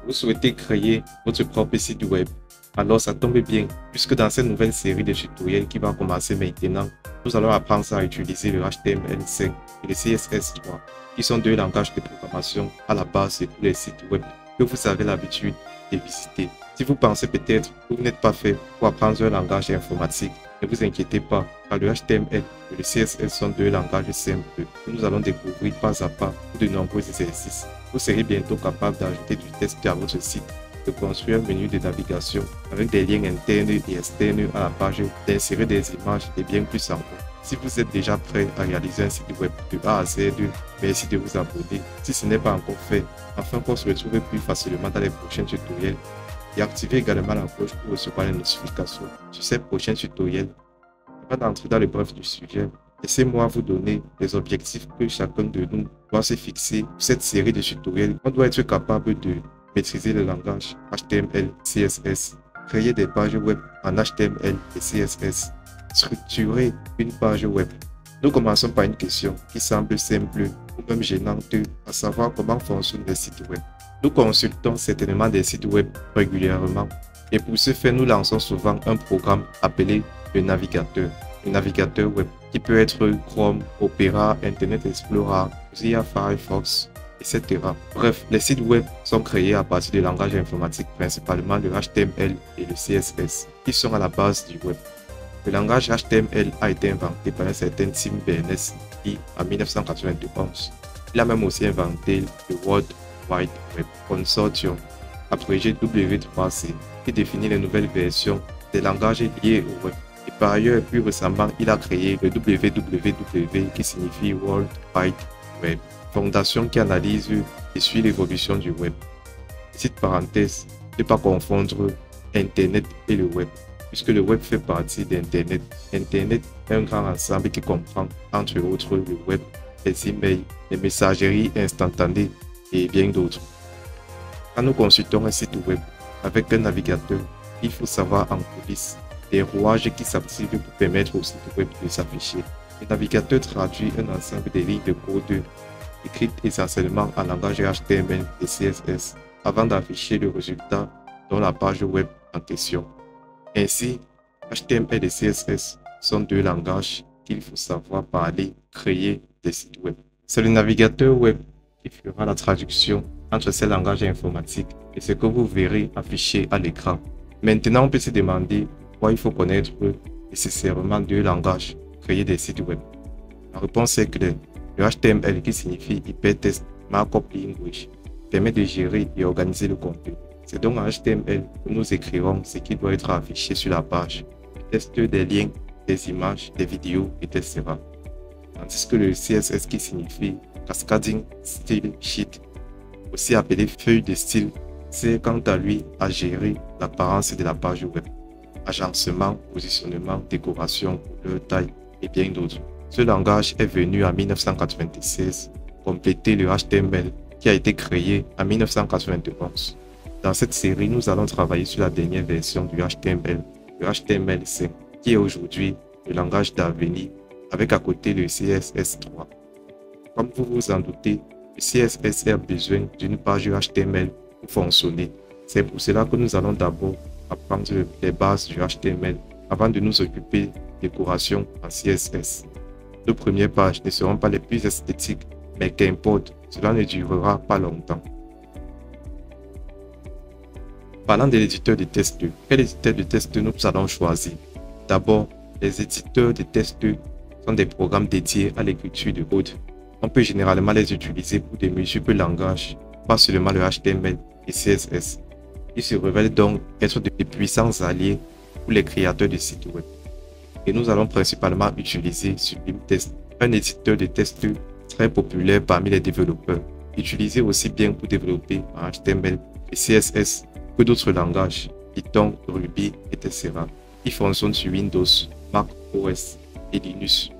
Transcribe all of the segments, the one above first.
Vous souhaitez créer votre propre site web. Alors ça tombe bien, puisque dans cette nouvelle série de tutoriels qui va commencer maintenant, nous allons apprendre à utiliser le HTML5 et le CSS3, qui sont deux langages de programmation à la base de tous les sites web que vous avez l'habitude de visiter. Si vous pensez peut-être que vous n'êtes pas fait pour apprendre un langage informatique, ne vous inquiétez pas, car le HTML et le CSS sont deux langages simples que nous allons découvrir pas à pas pour de nombreux exercices. Vous serez bientôt capable d'ajouter du texte à votre site, de construire un menu de navigation avec des liens internes et externes à la page, d'insérer des images et bien plus encore. Si vous êtes déjà prêt à réaliser un site web de A à Z, merci de vous abonner si ce n'est pas encore fait, afin qu'on se retrouve plus facilement dans les prochains tutoriels. Et activez également la cloche pour recevoir les notifications sur ces prochains tutoriels. Avant d'entrer dans le bref du sujet, laissez-moi vous donner les objectifs que chacun de nous doit se fixer pour cette série de tutoriels. On doit être capable de maîtriser le langage HTML, CSS, créer des pages web en HTML et CSS, structurer une page web. Nous commençons par une question qui semble simple ou même gênante, à savoir comment fonctionnent les sites web. Nous consultons certainement des sites web régulièrement et pour ce faire, nous lançons souvent un programme appelé le navigateur web qui peut être Chrome, Opera, Internet Explorer, Mozilla Firefox, etc. Bref, les sites web sont créés à partir de langages informatiques, principalement le HTML et le CSS, qui sont à la base du web. Le langage HTML a été inventé par un certain Tim Berners-Lee en 1991. Il a même aussi inventé le World Wide Web Consortium, abrégé W3C, qui définit les nouvelles versions des langages liés au web. Et par ailleurs, plus récemment, il a créé le WWW qui signifie World Wide Web, fondation qui analyse et suit l'évolution du web. Petite parenthèse, ne pas confondre Internet et le web, puisque le web fait partie d'Internet. Internet est un grand ensemble qui comprend, entre autres, le web, les emails, les messageries instantanées et bien d'autres. Quand nous consultons un site web avec un navigateur, il faut savoir en coulisses des rouages qui s'activent pour permettre au site web de s'afficher. Le navigateur traduit un ensemble de lignes de code écrites essentiellement en langage HTML et CSS avant d'afficher le résultat dans la page web en question. Ainsi, HTML et CSS sont deux langages qu'il faut savoir parler, créer des sites web. C'est le navigateur web qui fera la traduction entre ces langages informatiques et ce que vous verrez affiché à l'écran. Maintenant, on peut se demander pourquoi il faut connaître nécessairement deux langages pour créer des sites web. La réponse est claire. Le HTML, qui signifie Hypertext Markup Language, permet de gérer et organiser le contenu. C'est donc en HTML que nous écrirons ce qui doit être affiché sur la page, le texte, des liens, des images, des vidéos, etc. Tandis que le CSS, qui signifie Cascading Style Sheet, aussi appelé feuille de style, c'est quant à lui à gérer l'apparence de la page web, agencement, positionnement, décoration, couleur, taille et bien d'autres. Ce langage est venu en 1996 compléter le HTML qui a été créé en 1991. Dans cette série, nous allons travailler sur la dernière version du HTML, le HTML5, qui est aujourd'hui le langage d'avenir avec à côté le CSS3. Comme vous vous en doutez, le CSS a besoin d'une page HTML pour fonctionner. C'est pour cela que nous allons d'abord apprendre les bases du HTML avant de nous occuper de décoration en CSS. Nos premières pages ne seront pas les plus esthétiques, mais qu'importe, cela ne durera pas longtemps. Parlant de l'éditeur de test, quel éditeur de test nous allons choisir? D'abord, les éditeurs de test sont des programmes dédiés à l'écriture de code. On peut généralement les utiliser pour de multiples langages, pas seulement le HTML et CSS. Ils se révèlent donc être de puissants alliés pour les créateurs de sites web. Et nous allons principalement utiliser Sublime Text, un éditeur de test très populaire parmi les développeurs, utilisé aussi bien pour développer en HTML et CSS que d'autres langages, Python, Ruby, etc. Il fonctionne sur Windows, Mac OS et Linux.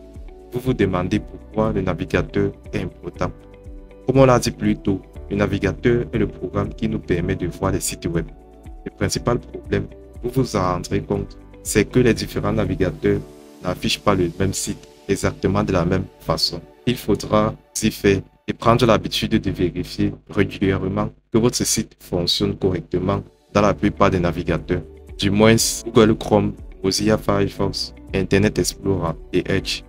Vous vous demandez pourquoi le navigateur est important. Comme on l'a dit plus tôt, le navigateur est le programme qui nous permet de voir les sites web. Le principal problème, vous vous en rendrez compte, c'est que les différents navigateurs n'affichent pas le même site exactement de la même façon. Il faudra aussi faire et prendre l'habitude de vérifier régulièrement que votre site fonctionne correctement dans la plupart des navigateurs, du moins Google Chrome, Mozilla Firefox, Internet Explorer et Edge.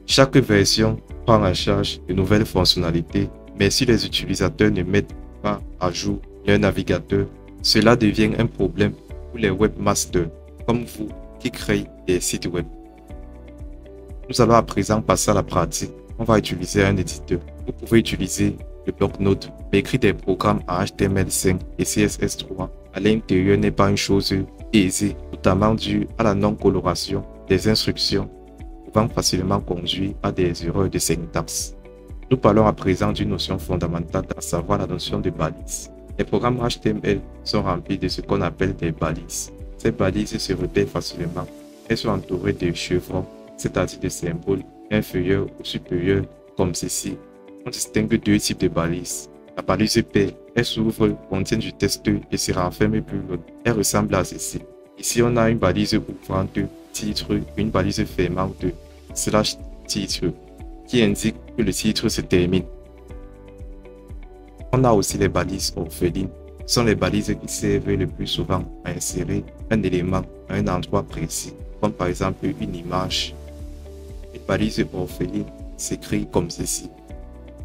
Chaque version prend en charge de nouvelles fonctionnalités, mais si les utilisateurs ne mettent pas à jour leur navigateur, cela devient un problème pour les webmasters comme vous qui créent des sites web. Nous allons à présent passer à la pratique. On va utiliser un éditeur. Vous pouvez utiliser le bloc-notes, mais écrire des programmes en HTML5 et CSS3 à l'intérieur n'est pas une chose aisée, notamment due à la non-coloration des instructions, pouvant facilement conduire à des erreurs de syntaxe. Nous parlons à présent d'une notion fondamentale, à savoir la notion de balise. Les programmes HTML sont remplis de ce qu'on appelle des balises. Ces balises se repèrent facilement. Elles sont entourées de chevrons, c'est-à-dire de symboles inférieurs ou supérieurs, comme ceci. On distingue deux types de balises. La balise paire, elle s'ouvre, contient du texte et se renferme plus loin. Elle ressemble à ceci. Ici, on a une balise ouvrante, titre, une balise fermante, slash titre, qui indique que le titre se termine. On a aussi les balises orphelines. Ce sont les balises qui servent le plus souvent à insérer un élément à un endroit précis, comme par exemple une image. Les balises orphelines s'écrivent comme ceci.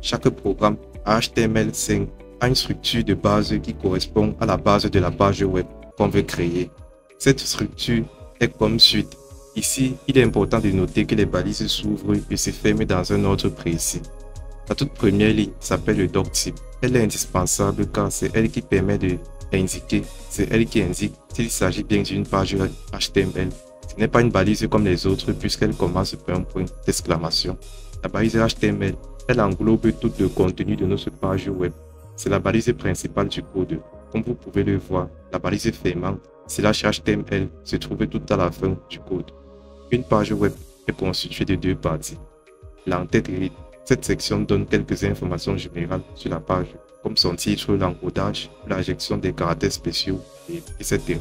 Chaque programme HTML5 a une structure de base qui correspond à la base de la page web qu'on veut créer. Cette structure est comme suit. Ici, il est important de noter que les balises s'ouvrent et se ferment dans un ordre précis. La toute première ligne s'appelle le doctype. Elle est indispensable car c'est elle qui permet d'indiquer, c'est elle qui indique s'il s'agit bien d'une page HTML. Ce n'est pas une balise comme les autres puisqu'elle commence par un point d'exclamation. La balise HTML, elle englobe tout le contenu de notre page web. C'est la balise principale du code. Comme vous pouvez le voir, la balise fermante, /HTML, se trouve tout à la fin du code. Une page web est constituée de deux parties. L'entête read. Cette section donne quelques informations générales sur la page, comme son titre, l'encodage, l'injection des caractères spéciaux, etc.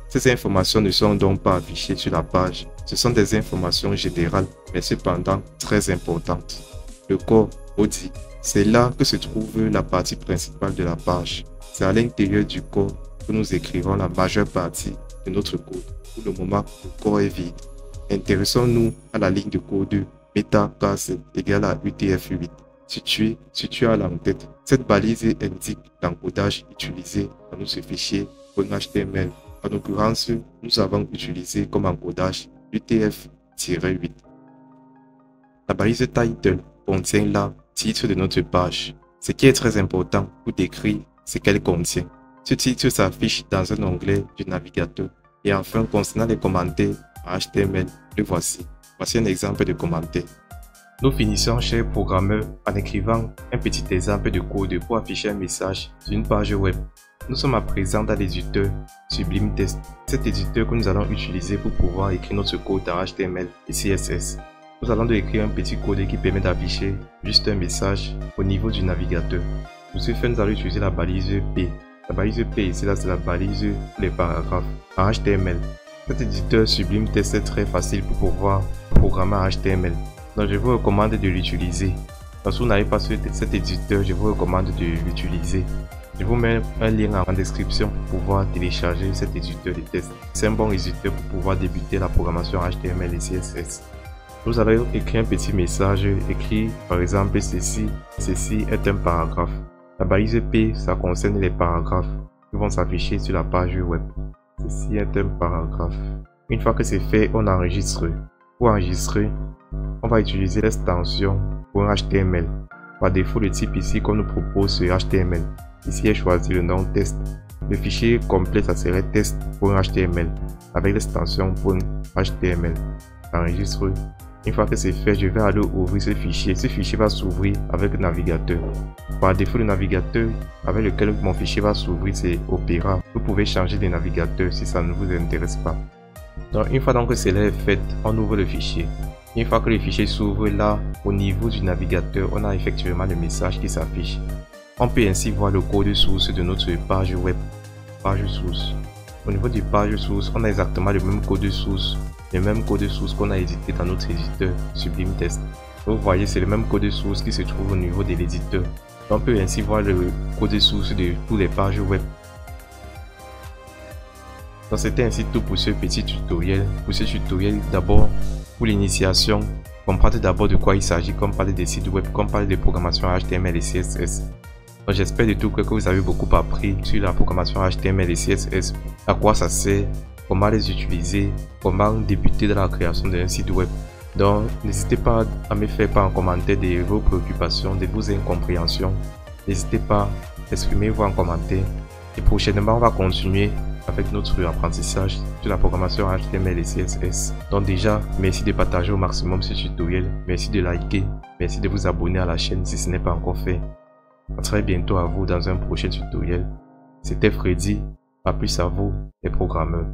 Ces informations ne sont donc pas affichées sur la page. Ce sont des informations générales, mais cependant très importantes. Le corps, body, c'est là que se trouve la partie principale de la page. C'est à l'intérieur du corps que nous écrirons la majeure partie de notre code. Pour le moment, le corps est vide. Intéressons-nous à la ligne de code meta-class égale à UTF-8, située à l'entête. Cette balise indique l'encodage utilisé dans ce fichier .html. En l'occurrence, nous avons utilisé comme encodage UTF-8. La balise title contient le titre de notre page. Ce qui est très important pour décrire ce qu'elle contient. Ce titre s'affiche dans un onglet du navigateur. Et enfin, concernant les commentaires en HTML, le voici. Voici un exemple de commentaire. Nous finissons, chers programmeurs, en écrivant un petit exemple de code pour afficher un message sur une page web. Nous sommes à présent dans l'éditeur Sublime Text, cet éditeur que nous allons utiliser pour pouvoir écrire notre code en HTML et CSS. Nous allons donc écrire un petit code qui permet d'afficher juste un message au niveau du navigateur. Pour ce faire, nous allons utiliser la balise P. La balise P ici, là, c'est la balise pour les paragraphes en HTML. Cet éditeur Sublime Text est très facile pour pouvoir programmer en HTML. Donc je vous recommande de l'utiliser. Si vous n'avez pas cet éditeur, je vous recommande de l'utiliser. Je vous mets un lien en description pour pouvoir télécharger cet éditeur de test. C'est un bon éditeur pour pouvoir débuter la programmation HTML et CSS. Nous allons écrire un petit message, écrit par exemple ceci est un paragraphe. La balise P, ça concerne les paragraphes qui vont s'afficher sur la page web. Ceci est un paragraphe. Une fois que c'est fait, on enregistre. Pour enregistrer, on va utiliser l'extension .html. Par défaut, le type ici qu'on nous propose c'est HTML. Ici est choisi le nom test. Le fichier complet, ça serait test.html avec l'extension .html. Enregistre. Une fois que c'est fait, je vais aller ouvrir ce fichier. Ce fichier va s'ouvrir avec le navigateur. Par défaut, le navigateur avec lequel mon fichier va s'ouvrir, c'est Opera. Vous pouvez changer de navigateur si ça ne vous intéresse pas. Donc, une fois que cela est fait, on ouvre le fichier. Une fois que le fichier s'ouvre, là, au niveau du navigateur, on a effectivement le message qui s'affiche. On peut ainsi voir le code source de notre page web. Page source. Au niveau du page source, on a exactement le même code source qu'on a édité dans notre éditeur Sublime Text. Vous voyez, c'est le même code source qui se trouve au niveau de l'éditeur. On peut ainsi voir le code source de toutes les pages web. Donc c'était ainsi tout pour ce petit tutoriel. Pour ce tutoriel, d'abord pour l'initiation, comprendre d'abord de quoi il s'agit, comme parler des sites web, comme parler de programmation HTML et CSS. Donc j'espère de tout que vous avez beaucoup appris sur la programmation HTML et CSS, à quoi ça sert, comment les utiliser, comment débuter dans la création d'un site web. Donc n'hésitez pas à me faire part en commentaire de vos préoccupations, de vos incompréhensions. N'hésitez pas à exprimer-vous en commentaire. Et prochainement, on va continuer avec notre apprentissage sur la programmation HTML et CSS. Donc déjà, merci de partager au maximum ce tutoriel. Merci de liker. Merci de vous abonner à la chaîne si ce n'est pas encore fait. À très bientôt à vous dans un prochain tutoriel. C'était Freddy. À plus à vous, les programmeurs.